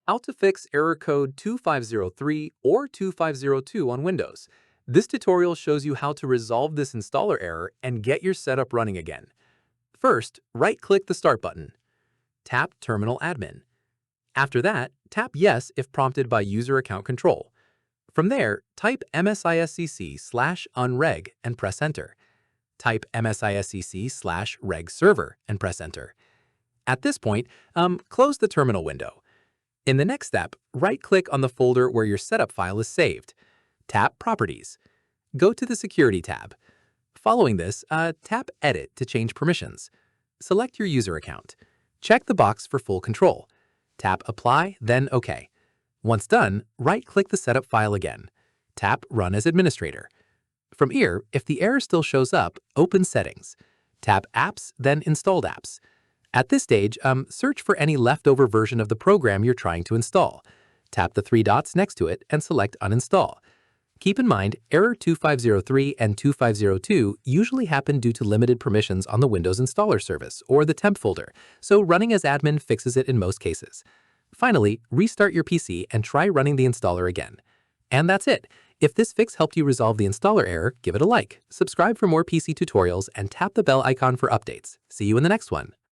How to fix error code 2503 or 2502 on Windows. This tutorial shows you how to resolve this installer error and get your setup running again. First, right-click the Start button. Tap Terminal Admin. After that, tap Yes if prompted by User Account Control. From there, type msiscc/unreg and press Enter. Type msiscc/reg server and press Enter. At this point, close the terminal window. In the next step, right-click on the folder where your setup file is saved. Tap Properties. Go to the Security tab. Following this, tap Edit to change permissions. Select your user account. Check the box for full control. Tap Apply, then OK. Once done, right-click the setup file again. Tap Run as Administrator. From here, if the error still shows up, open Settings. Tap Apps, then Installed Apps. At this stage, search for any leftover version of the program you're trying to install. Tap the three dots next to it and select Uninstall. Keep in mind, error 2503 and 2502 usually happen due to limited permissions on the Windows installer service or the temp folder, so running as admin fixes it in most cases. Finally, restart your PC and try running the installer again. And that's it. If this fix helped you resolve the installer error, give it a like, subscribe for more PC tutorials, and tap the bell icon for updates. See you in the next one.